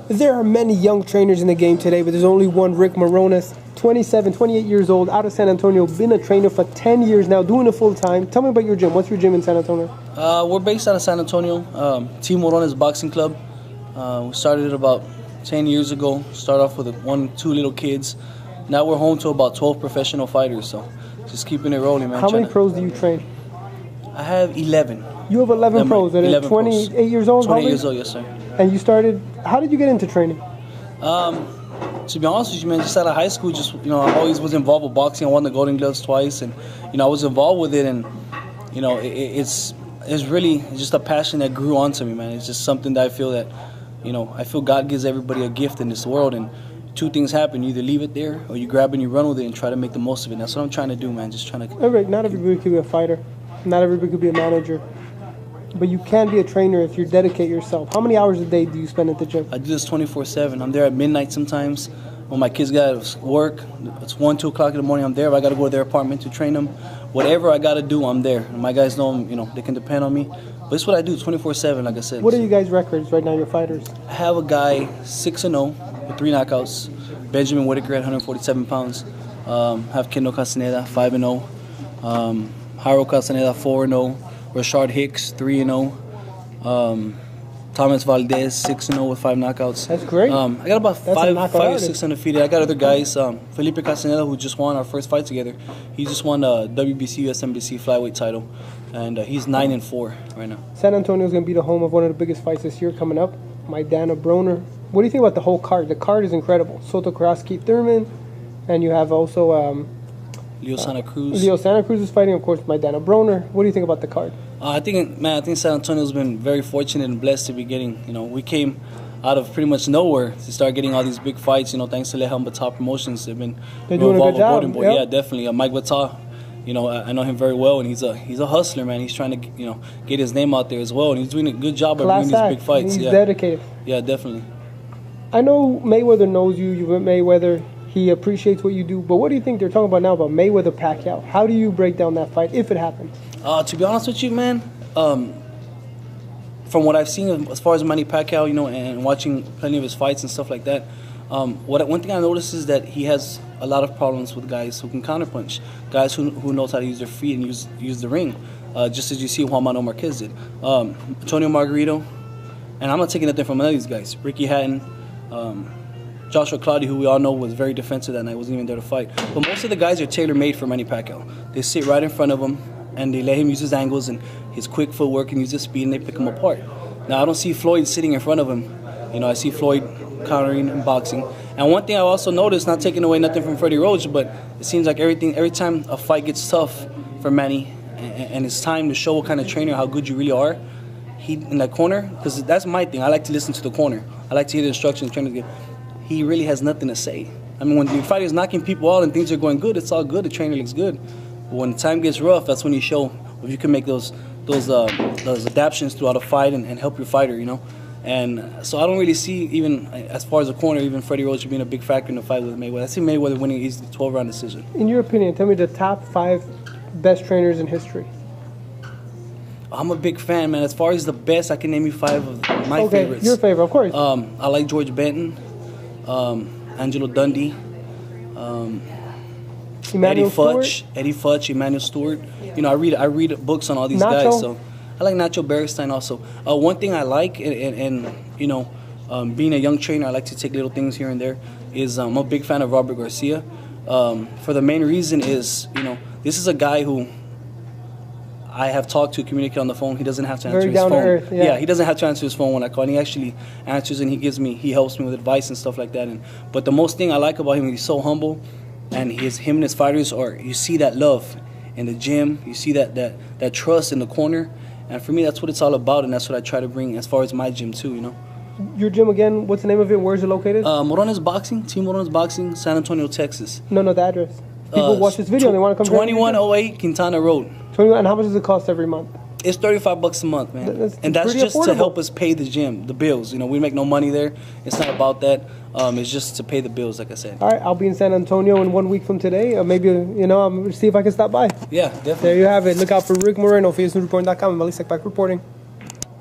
There are many young trainers in the game today, but there's only one, Rick Morones, 27, 28 years old, out of San Antonio, been a trainer for 10 years now, doing it full time. Tell me about your gym. What's your gym in San Antonio? We're based out of San Antonio, Team Morones Boxing Club. We started it about 10 years ago, started off with 2 little kids. Now we're home to about 12 professional fighters, so just keeping it rolling, man. How many pros do you train? I have 11. You have 11 pros that are 28 years old? 28 years old, yes, sir. And you started, how did you get into training? To be honest with you, man, just out of high school, I always was involved with boxing. I won the Golden Gloves twice, and, I was involved with it, and, it's really just a passion that grew onto me, man. It's just something that I feel that, I feel God gives everybody a gift in this world, and 2 things happen. You either leave it there, or you grab it and you run with it and try to make the most of it. That's what I'm trying to do, man, just trying to... Not everybody could be a fighter. Not everybody could be a manager. But you can be a trainer if you dedicate yourself. How many hours a day do you spend at the gym? I do this 24/7. I'm there at midnight sometimes. When my kids got to work, it's 1, 2 o'clock in the morning, I'm there. If I got to go to their apartment to train them, whatever I got to do, I'm there. And my guys know, they can depend on me. But it's what I do 24/7, like I said. What are you guys' records right now, your fighters? I have a guy 6-0 with 3 knockouts. Benjamin Whitaker at 147 pounds. Have Kendo Castaneda 5-0. Jairo Castaneda 4-0. Rashard Hicks 3-0. Thomas Valdez 6-0 with 5 knockouts. That's great. I got about 5 or 6 undefeated. I got other guys. Felipe Castaneda, who just won our first fight together. He just won the WBC USMBC flyweight title, and he's 9-4 right now. San Antonio is going to be the home of one of the biggest fights this year coming up. Maidana Broner. What do you think about the whole card? The card is incredible. Soto Cross, Keith Thurman, and you have also Leo Santa Cruz. Leo Santa Cruz is fighting, of course, Maidana Broner. What do you think about the card? I think San Antonio's been very fortunate and blessed to be getting, we came out of pretty much nowhere to start getting all these big fights, thanks to Leham Batar Promotions. They're doing a good job. Yep. Yeah, definitely. Mike Batar, I know him very well, and he's a hustler, man. He's trying to, get his name out there as well, and he's doing a good job of bringing these big fights. He's dedicated. Yeah, definitely. I know Mayweather knows you. You've met Mayweather. He appreciates what you do. But what do you think they're talking about now about Mayweather-Pacquiao? How do you break down that fight, if it happens? To be honest with you, man, from what I've seen as far as Manny Pacquiao, and watching plenty of his fights and stuff like that, one thing I noticed is that he has a lot of problems with guys who can counterpunch, guys who knows how to use their feet and use the ring, just as you see Juan Manuel Marquez did. Antonio Margarito, and I'm not taking nothing from none of these guys. Ricky Hatton, Joshua Clottey, who we all know was very defensive that night, wasn't even there to fight. But most of the guys are tailor-made for Manny Pacquiao. They sit right in front of him, and they let him use his angles and his quick footwork and use his speed, and they pick him apart. Now, I don't see Floyd sitting in front of him. I see Floyd countering and boxing. And one thing I also noticed, not taking away nothing from Freddie Roach, but it seems like every time a fight gets tough for Manny, and it's time to show what kind of trainer, how good you really are, he in that corner, because that's my thing. I like to listen to the corner. I like to hear the instructions trainers give. He really has nothing to say. I mean, when the fighter is knocking people out and things are going good, it's all good. The trainer looks good. But when the time gets rough, that's when you show if you can make those adaptations throughout a fight and help your fighter, And so I don't really see, even as far as the corner, even Freddie Roach being a big factor in the fight with Mayweather. I see Mayweather winning easily 12-round decision. In your opinion, tell me the top 5 best trainers in history. I'm a big fan, man. As far as the best, I can name you 5 of my favorites. Your favorite, of course. I like George Benton, Angelo Dundee, Eddie Futch, Emmanuel Stewart. I read books on all these guys, so I like Nacho Beristain also. One thing I like, and being a young trainer, I like to take little things here and there, is I'm a big fan of Robert Garcia. For the main reason is, this is a guy who I have talked to, communicate on the phone. He doesn't have to answer his phone. Very down to earth, yeah. He doesn't have to answer his phone when I call. And he actually answers, and he helps me with advice and stuff like that. But the most thing I like about him is he's so humble, and him and his fighters you see that love in the gym. You see that trust in the corner. And for me, that's what it's all about, and that's what I try to bring as far as my gym too, Your gym again, what's the name of it? Where is it located? Morones Boxing, Team Morones Boxing, San Antonio, Texas. No, the address. People watch this video and they want to come 2108 Quintana Road. 21, and how much does it cost every month? It's $35 a month, man. That's just affordable. To help us pay the gym, the bills. We make no money there. It's not about that. It's just to pay the bills, like I said. All right, I'll be in San Antonio in 1 week from today. Maybe, I'm see if I can stop by. Yeah, definitely. There you have it. Look out for Rick Moreno for EsNewsReporting.com. I'm Malik Sekbak reporting.